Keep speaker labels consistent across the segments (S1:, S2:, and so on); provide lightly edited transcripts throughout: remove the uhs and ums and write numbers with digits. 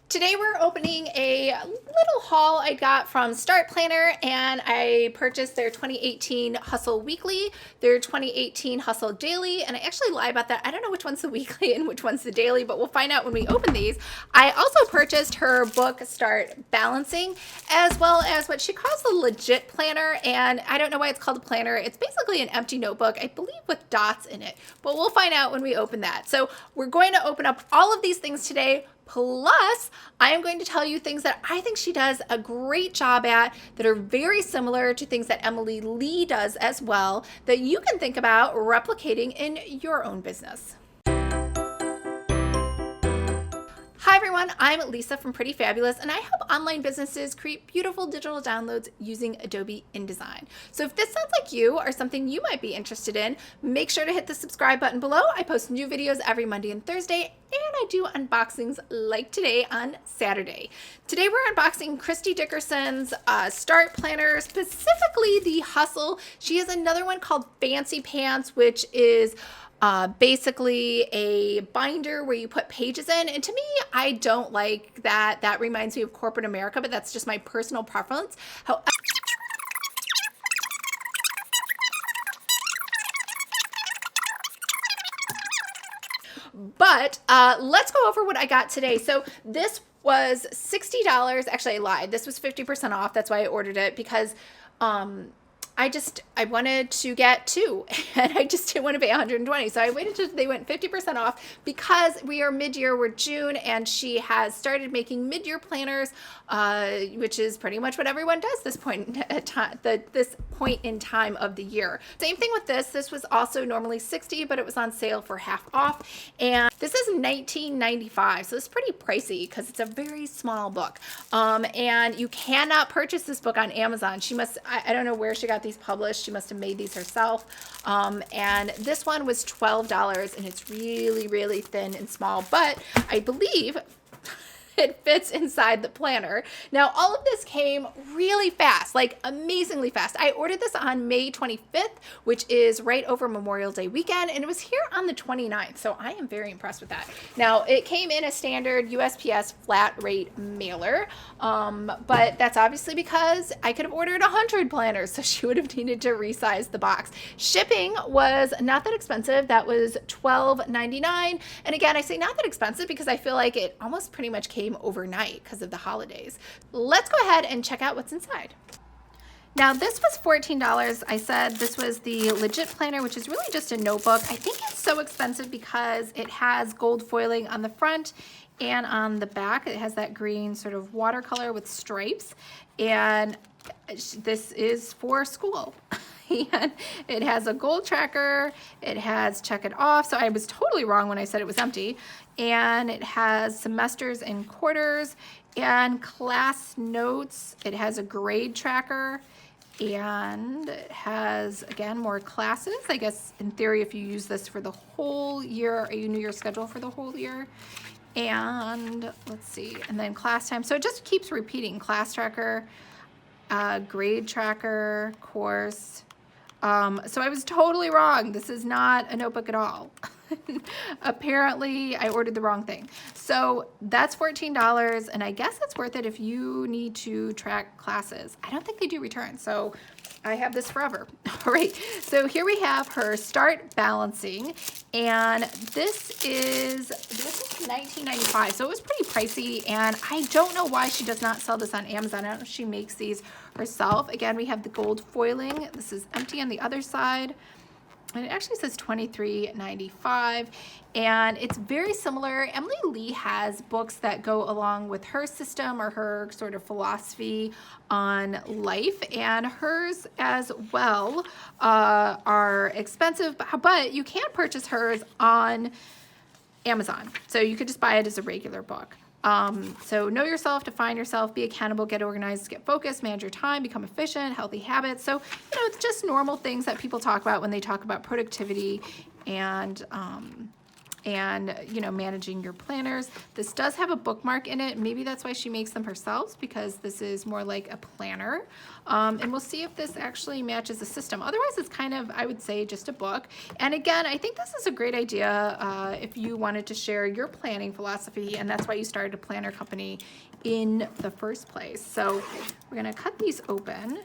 S1: Today we're opening a little haul I got from StartPlanner, and I purchased their 2018 Hustle Weekly, their 2018 Hustle Daily, and I actually lie about that. I don't know which one's the weekly and which one's the daily, but we'll find out when we open these. I also purchased her book, Start Balancing, as well as what she calls the Legit Planner, and I don't know why it's called a planner. It's basically an empty notebook, I believe with dots in it, but we'll find out when we open that. So we're going to open up all of these things today. Plus, I am going to tell you things that I think she does a great job at that are very similar to things that Emily Ley does as well that you can think about replicating in your own business. Hi everyone, I'm Lisa from Pretty Fabulous, and I help online businesses create beautiful digital downloads using Adobe InDesign. So if this sounds like you or something you might be interested in, make sure to hit the subscribe button below. I post new videos every Monday and Thursday, and I do unboxings like today on Saturday. Today we're unboxing Kristy Dickerson's StartPlanner, specifically the Hustle. She has another one called Fancy Pants, which is basically a binder where you put pages in, and to me, I don't like that. That reminds me of corporate America, but that's just my personal preference. However, let's go over what I got today. So this was $60. Actually, I lied. This was 50% off. That's why I ordered it, because I wanted to get two, and I just didn't want to pay $120. So I waited till they went 50% off because we are mid-year, we're June, and she has started making mid-year planners, which is pretty much what everyone does this point in time of the year. Same thing with this. This was also normally $60, but it was on sale for half off. And this is $19.95. So it's pretty pricey because it's a very small book. And you cannot purchase this book on Amazon. She must, I don't know where she got these published. She must have made these herself. And this one was $12, and it's really, really thin and small, but I believe it fits inside the planner. Now, all of this came really fast, like amazingly fast. I ordered this on May 25th, which is right over Memorial Day weekend, and it was here on the 29th, so I am very impressed with that. Now, it came in a standard USPS flat rate mailer, but that's obviously because I could have ordered 100 planners, so she would have needed to resize the box. Shipping was not that expensive. That was $12.99, and again, I say not that expensive because I feel like it almost pretty much came overnight because of the holidays. Let's go ahead and check out what's inside. Now, this was $14. I said this was the Legit Planner, which is really just a notebook. I think it's so expensive because it has gold foiling on the front and on the back. It has that green sort of watercolor with stripes, and this is for school. And it has a goal tracker, it has check it off, so I was totally wrong when I said it was empty, and it has semesters and quarters and class notes. It has a grade tracker, and it has, again, more classes. I guess in theory, if you use this for the whole year, you knew your schedule for the whole year. And let's see, and then class time. So it just keeps repeating: class tracker, grade tracker, course. So I was totally wrong. This is not a notebook at all. Apparently, I ordered the wrong thing. So that's $14, and I guess it's worth it if you need to track classes. I don't think they do return, so I have this forever. All right, so here we have her Start Balancing, and this is $19.95, so it was pretty pricey, and I don't know why she does not sell this on Amazon. I don't know if she makes these herself. Again, we have the gold foiling. This is empty on the other side, and it actually says $23.95, and it's very similar. Emily Ley has books that go along with her system or her sort of philosophy on life, and hers as well are expensive, but you can purchase hers on Amazon, so you could just buy it as a regular book. So know yourself, define yourself, be accountable, get organized, get focused, manage your time, become efficient, healthy habits. So, it's just normal things that people talk about when they talk about productivity and and, you know, managing your planners. This does have a bookmark in it. Maybe that's why she makes them herself, because this is more like a planner. And we'll see if this actually matches the system. Otherwise, it's kind of, I would say, just a book. And again, I think this is a great idea if you wanted to share your planning philosophy, and that's why you started a planner company in the first place. So we're gonna cut these open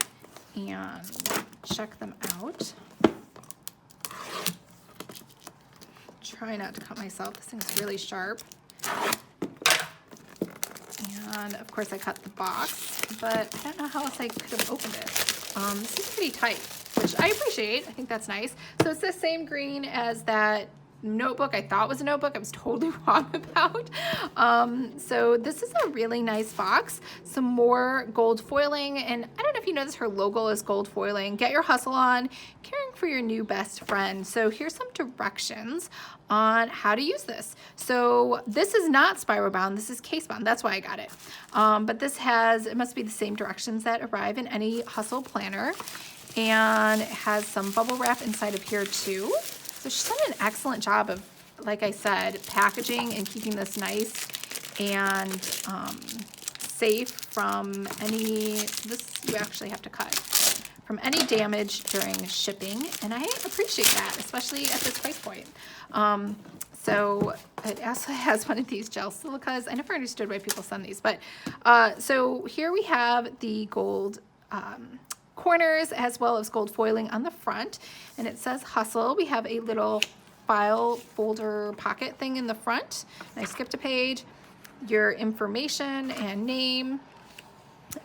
S1: and check them out. Try not to cut myself. This thing's really sharp. And of course I cut the box, but I don't know how else I could have opened it. This is pretty tight, which I appreciate. I think that's nice. So it's the same green as that notebook I thought was a notebook. I was totally wrong about. So this is a really nice box. Some more gold foiling, and I don't know if you notice her logo is gold foiling. Get your hustle on, caring for your new best friend. So here's some directions on how to use this. So this is not spiral bound, this is case bound. That's why I got it. But this has, it must be the same directions that arrive in any hustle planner. And it has some bubble wrap inside of here too. So she's done an excellent job of, like I said, packaging and keeping this nice and safe from any, this you actually have to cut, from any damage during shipping. And I appreciate that, especially at this price point. So it also has one of these gel silicas. I never understood why people send these, but so here we have the gold corners as well as gold foiling on the front, and it says hustle. We have a little file folder pocket thing in the front, and I skipped a page, your information and name,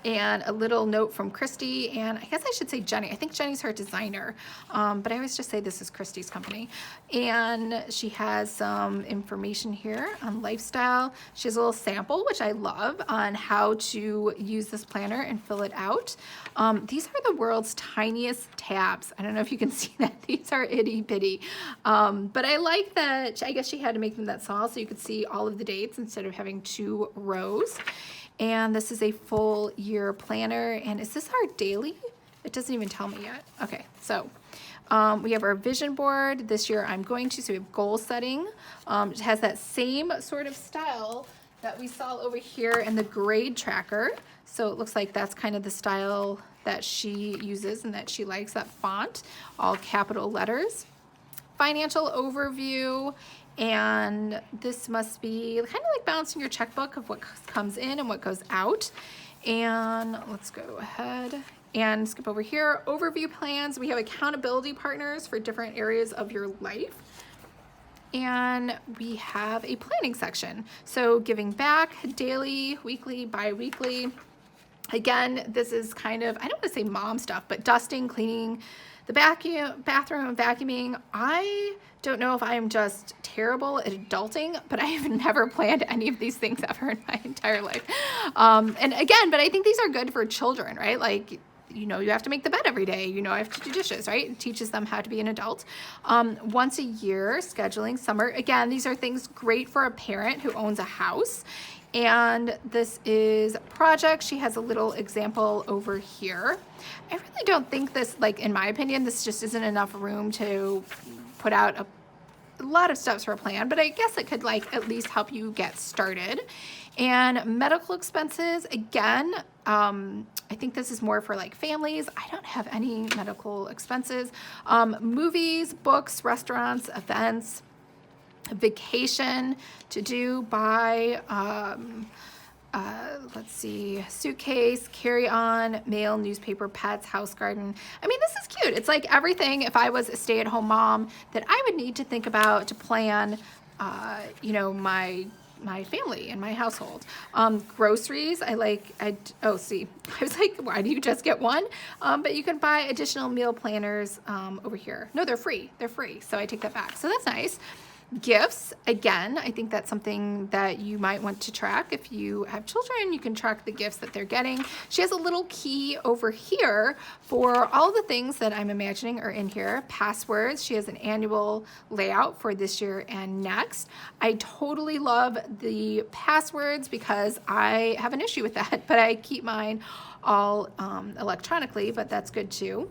S1: and a little note from Kristy, and I guess I should say Jenny. I think Jenny's her designer, but I always just say this is Kristy's company. And she has some information here on lifestyle. She has a little sample, which I love, on how to use this planner and fill it out. These are the world's tiniest tabs. I don't know if you can see that. These are itty bitty, but I like that. I guess she had to make them that small so you could see all of the dates instead of having 2 rows. And this is a full year planner. And is this our daily? It doesn't even tell me yet. Okay, so we have our vision board. This year I'm going to, so we have goal setting. It has that same sort of style that we saw over here in the grade tracker. So it looks like that's kind of the style that she uses and that she likes, that font, all capital letters. Financial overview. And this must be kind of like balancing your checkbook of what comes in and what goes out. And let's go ahead and skip over here. Overview plans. We have accountability partners for different areas of your life. And we have a planning section. So giving back, daily, weekly, bi-weekly. Again, this is kind of, I don't want to say mom stuff, but dusting, cleaning the bathroom, vacuuming. I don't know if I am just terrible at adulting, but I have never planned any of these things ever in my entire life. And again, but I think these are good for children, right? Like, you know, you have to make the bed every day. You know, I have to do dishes, right? It teaches them how to be an adult. Once a year, scheduling summer. Again, these are things great for a parent who owns a house. And this is project. She has a little example over here. I really don't think this, like, in my opinion, this just isn't enough room to put out a lot of steps for a plan, but I guess it could, like, at least help you get started. And medical expenses, again, I think this is more for like families. I don't have any medical expenses. Movies, books, restaurants, events, vacation to do, buy, let's see, suitcase, carry-on, mail, newspaper, pets, house, garden. I mean, this is cute. It's like everything, if I was a stay-at-home mom, that I would need to think about to plan, you know, my family and my household. Groceries, oh, see, I was like, why do you just get one? But you can buy additional meal planners over here. No, they're free. They're free. So I take that back. So that's nice. Gifts, again, I think that's something that you might want to track. If you have children, you can track the gifts that they're getting. She has a little key over here for all the things that I'm imagining are in here. Passwords, she has an annual layout for this year and next. I totally love the passwords because I have an issue with that, but I keep mine all electronically, but that's good too.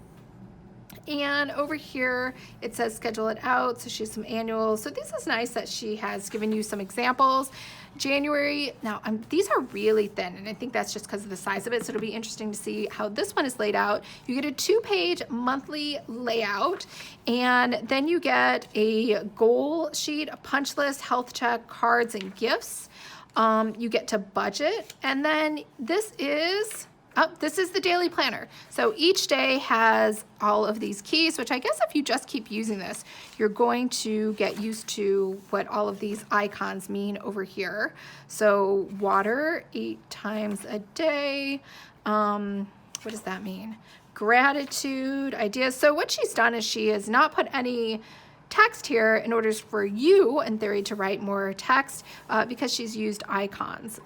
S1: And over here, it says schedule it out. So she has some annuals. So this is nice that she has given you some examples. January, now these are really thin, and I think that's just because of the size of it. So it'll be interesting to see how this one is laid out. You get a 2-page monthly layout, and then you get a goal sheet, a punch list, health check, cards, and gifts. You get to budget, and then this is the daily planner. So each day has all of these keys, which I guess if you just keep using this, you're going to get used to what all of these icons mean over here. So water 8 times a day. What does that mean? Gratitude, ideas. So what she's done is she has not put any text here in order for you, in theory, to write more text because she's used icons.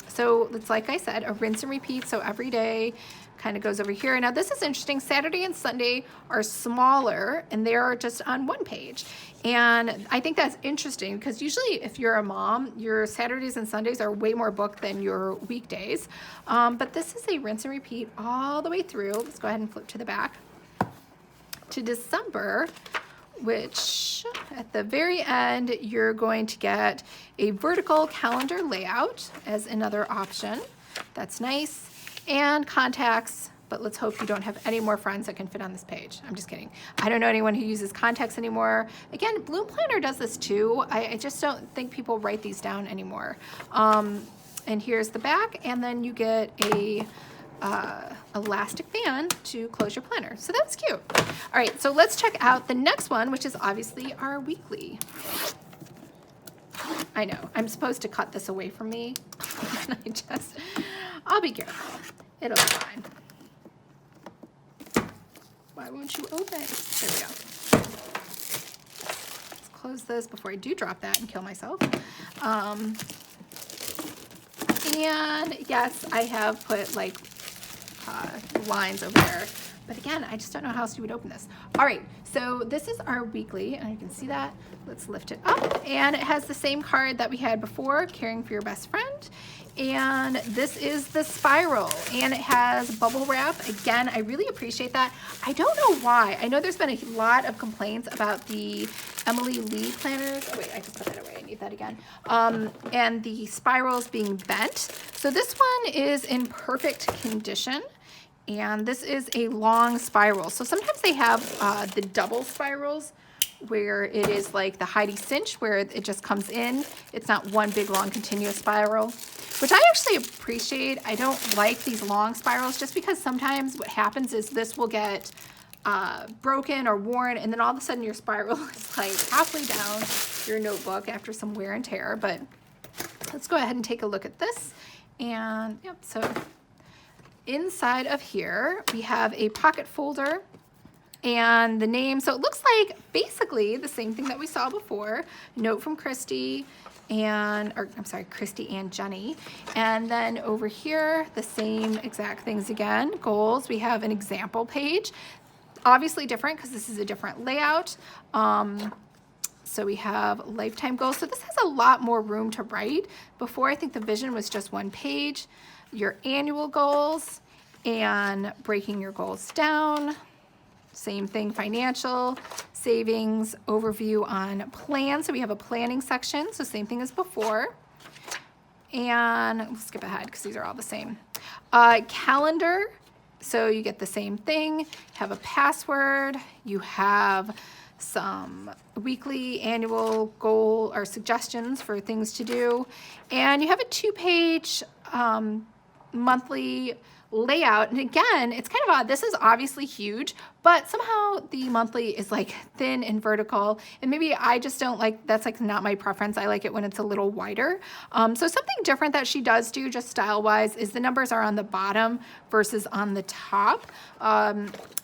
S1: So it's like I said, a rinse and repeat. So every day kind of goes over here. Now this is interesting. Saturday and Sunday are smaller and they are just on 1 page. And I think that's interesting because usually if you're a mom, your Saturdays and Sundays are way more booked than your weekdays. But this is a rinse and repeat all the way through. Let's go ahead and flip to the back. To December, which at the very end, you're going to get a vertical calendar layout as another option. That's nice. And contacts, but let's hope you don't have any more friends that can fit on this page. I'm just kidding. I don't know anyone who uses contacts anymore. Again, Bloom Planner does this too. I just don't think people write these down anymore. And here's the back, and then you get a elastic band to close your planner. So that's cute. All right, so let's check out the next one, which is obviously our weekly. I know, I'm supposed to cut this away from me. I'll be careful. It'll be fine. Why won't you open? There we go. Let's close this before I do drop that and kill myself. And yes, I have put like lines over there, but again, I just don't know how else you would open this. All right, so this is our weekly, and you can see that. Let's lift it up, and it has the same card that we had before, caring for your best friend. And this is the spiral, and it has bubble wrap. Again, I really appreciate that. I don't know why. I know there's been a lot of complaints about the Emily Ley planners. Oh wait, I just put that away. I need that again. And the spirals being bent. So this one is in perfect condition. And this is a long spiral. So sometimes they have the double spirals where it is like the Heidi cinch where it just comes in. It's not one big long continuous spiral, which I actually appreciate. I don't like these long spirals just because sometimes what happens is this will get broken or worn, and then all of a sudden your spiral is like halfway down your notebook after some wear and tear. But let's go ahead and take a look at this. And yep, so inside of here, we have a pocket folder and the name. So it looks like basically the same thing that we saw before. Note from Kristy Kristy and Jenny. And then over here, the same exact things again. Goals, we have an example page. Obviously different because this is a different layout. So we have lifetime goals. So this has a lot more room to write. Before, I think the vision was just 1 page. Your annual goals and breaking your goals down. Same thing, financial, savings, overview on plans. So we have a planning section. So same thing as before. And we'll skip ahead because these are all the same. Calendar. So you get the same thing. You have a password. You have some weekly, annual goal or suggestions for things to do. And you have a 2-page monthly layout. And again, it's kind of odd. This is obviously huge, but somehow the monthly is like thin and vertical. And maybe I just don't like, that's like not my preference. I like it when it's a little wider. So something different that she does do just style wise is the numbers are on the bottom versus on the top. I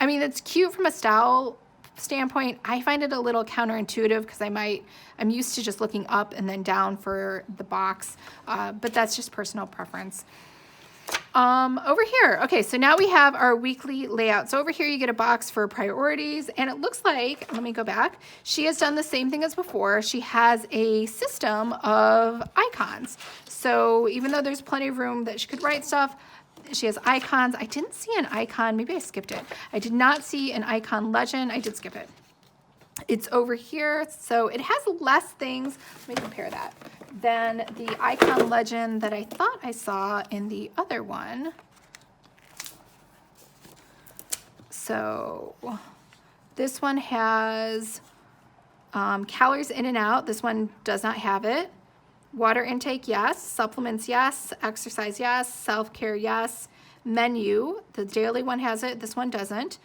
S1: mean, it's cute from a style standpoint. I find it a little counterintuitive because I'm used to just looking up and then down for the box, but that's just personal preference. Over here, okay, so now we have our weekly layout. So over here you get a box for priorities, and it looks like, let me go back, she has done the same thing as before. She has a system of icons. So even though there's plenty of room that she could write stuff, She has icons. I didn't see an icon. Maybe I skipped it. I did not see an icon legend. I did skip it. It's over here. So it has less things. Let me compare that. Than the icon legend that I thought I saw in the other one. So this one has calories in and out. This one does not have it. Water intake, yes. Supplements, yes. Exercise, yes. Self-care, yes. Menu, the daily one has it. This one doesn't.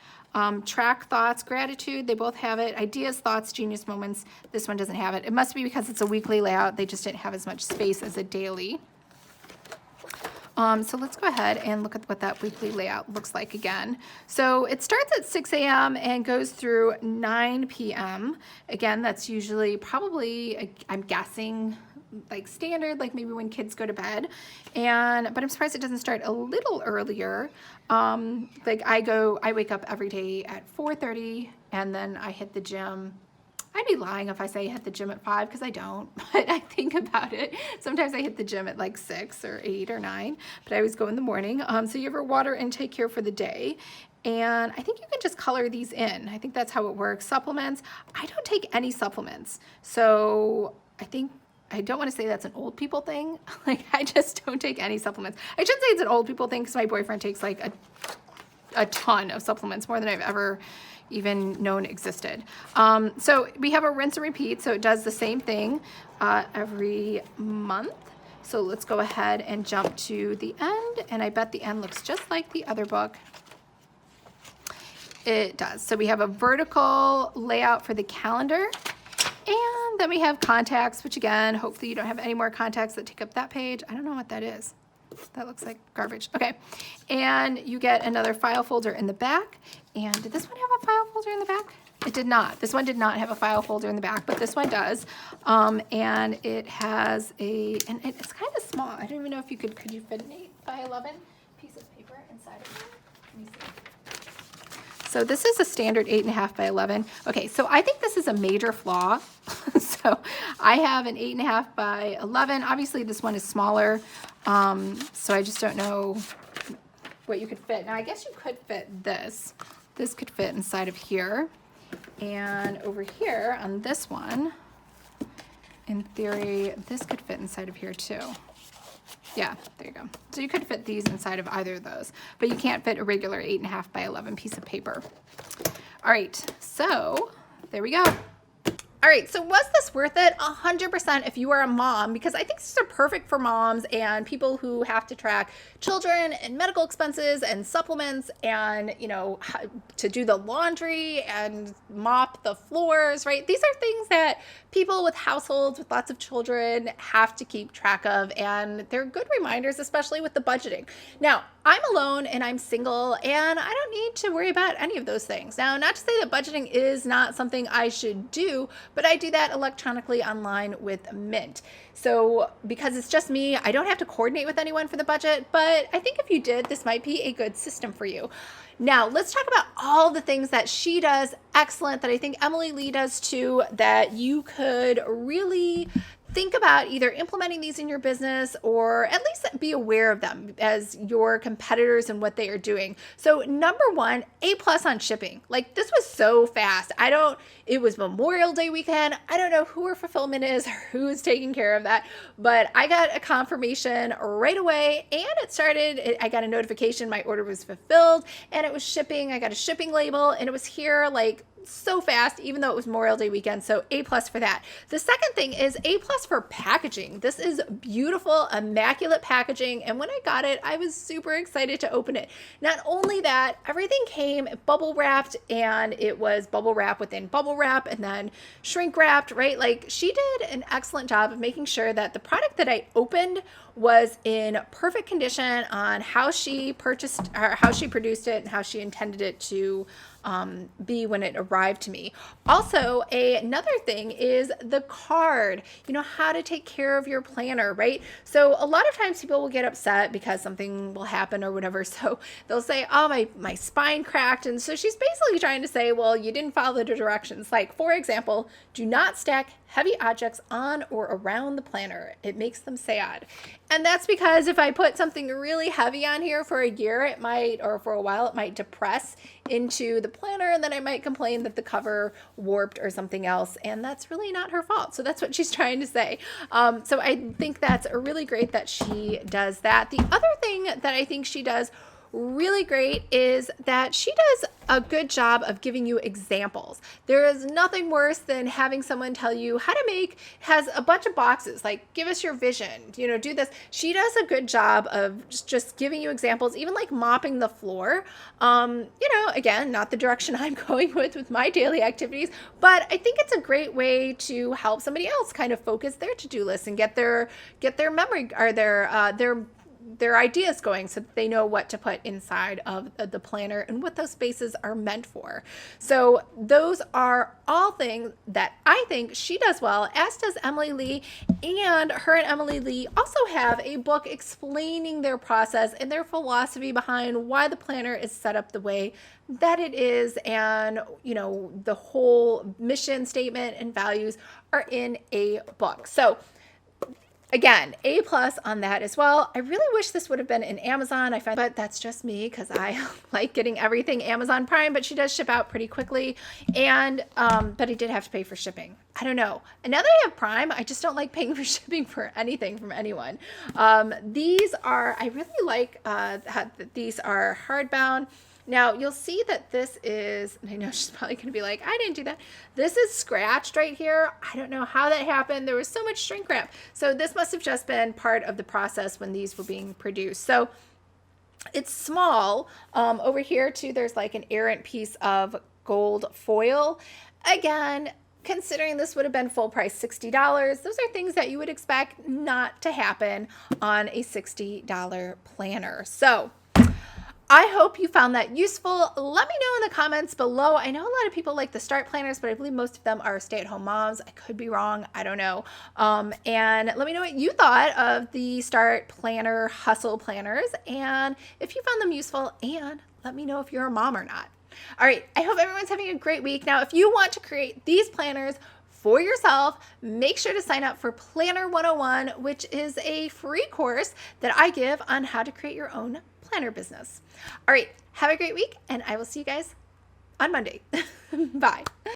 S1: Track thoughts, gratitude, they both have it. Ideas, thoughts, genius moments, this one doesn't have it. It must be because it's a weekly layout. They just didn't have as much space as a daily. So let's go ahead and look at what that weekly layout looks like again. So it starts at 6 a.m. and goes through 9 p.m. Again, that's usually probably, I'm guessing, like standard, like maybe when kids go to bed. But I'm surprised it doesn't start a little earlier. Like I wake up every day at 4:30 and then I hit the gym. I'd be lying if I say I hit the gym at 5 because I don't, but I think about it. Sometimes I hit the gym at like 6 or 8 or 9, but I always go in the morning. So you have your water intake here for the day. And I think you can just color these in. I think that's how it works. Supplements, I don't take any supplements. So I don't want to say that's an old people thing. Like I just don't take any supplements. I shouldn't say it's an old people thing because my boyfriend takes like a ton of supplements, more than I've ever even known existed. So we have a rinse and repeat. So it does the same thing every month. So let's go ahead and jump to the end. And I bet the end looks just like the other book. It does. So we have a vertical layout for the calendar. And then we have contacts, which again, hopefully you don't have any more contacts that take up that page. I don't know what that is. That looks like garbage. Okay. And you get another file folder in the back. And did this one have a file folder in the back? It did not. This one did not have a file folder in the back, but this one does. And it has and it's kind of small. I don't even know if you could you fit an 8 by 11 piece of paper inside of it? Let me see. So this is a standard 8.5 by 11. Okay, so I think this is a major flaw. So I have an 8.5 by 11. Obviously this one is smaller. So I just don't know what you could fit. Now I guess you could fit this. This could fit inside of here. And over here on this one, in theory, this could fit inside of here too. Yeah, there you go. So you could fit these inside of either of those, but you can't fit a regular 8.5 by 11 piece of paper. All right, so there we go. All right, so was this worth it? 100% if you are a mom, because I think these are perfect for moms and people who have to track children and medical expenses and supplements and, you know, to do the laundry and mop the floors, right? These are things that people with households with lots of children have to keep track of, and they're good reminders, especially with the budgeting. Now, I'm alone and I'm single and I don't need to worry about any of those things. Now, not to say that budgeting is not something I should do, but I do that electronically online with Mint. So because it's just me, I don't have to coordinate with anyone for the budget, but I think if you did, this might be a good system for you. Now, let's talk about all the things that she does excellent, that I think Emily Ley does too, that you could really think about either implementing these in your business or at least be aware of them as your competitors and what they are doing. So number one, A+ on shipping. Like this was so fast. It was Memorial Day weekend. I don't know who her fulfillment is or who is taking care of that, but I got a confirmation right away and I got a notification my order was fulfilled and it was shipping. I got a shipping label and it was here like so fast, even though it was Memorial Day weekend. So A+ for that. The second thing is A+ for packaging. This is beautiful, immaculate packaging. And when I got it, I was super excited to open it. Not only that, everything came bubble wrapped, and it was bubble wrap within bubble wrap and then shrink wrapped, right? Like she did an excellent job of making sure that the product that I opened was in perfect condition on how she produced it and how she intended it to be when it arrived to me. Also, another thing is the card, how to take care of your planner, right? So a lot of times people will get upset because something will happen or whatever. So they'll say, oh, my spine cracked. And so she's basically trying to say, well, you didn't follow the directions. Like, for example, do not stack heavy objects on or around the planner. It makes them sad. And that's because if I put something really heavy on here for a year, it might, or for a while, it might depress into the planner, and then I might complain that the cover warped or something else, and that's really not her fault. So that's what she's trying to say. So I think that's really great that she does that. The other thing that I think she does really great is that she does a good job of giving you examples. There is nothing worse than having someone tell you how to make, has a bunch of boxes, like give us your vision, do this. She does a good job of just giving you examples, even like mopping the floor. Again, not the direction I'm going with my daily activities, but I think it's a great way to help somebody else kind of focus their to-do list and get their memory or their ideas going, so that they know what to put inside of the planner and what those spaces are meant for. So those are all things that I think she does well, as does Emily Ley. And her and Emily Ley also have a book explaining their process and their philosophy behind why the planner is set up the way that it is. And, the whole mission statement and values are in a book. So again, A+ on that as well. I really wish this would have been in Amazon. But that's just me because I like getting everything Amazon Prime, but she does ship out pretty quickly. And, but I did have to pay for shipping. I don't know. And now that I have Prime, I just don't like paying for shipping for anything from anyone. These are, I really like, these are hardbound. Now, you'll see that this is, and I know she's probably going to be like, I didn't do that. This is scratched right here. I don't know how that happened. There was so much shrink wrap. So this must have just been part of the process when these were being produced. So it's small. Over here, too, there's like an errant piece of gold foil. Again, considering this would have been full price $60, those are things that you would expect not to happen on a $60 planner. So I hope you found that useful. Let me know in the comments below. I know a lot of people like the Start Planners, but I believe most of them are stay-at-home moms. I could be wrong. I don't know. And let me know what you thought of the Start Planner Hustle Planners, and if you found them useful, and let me know if you're a mom or not. All right. I hope everyone's having a great week. Now, if you want to create these planners for yourself, make sure to sign up for Planner 101, which is a free course that I give on how to create your own planner business. All right, have a great week, and I will see you guys on Monday. Bye.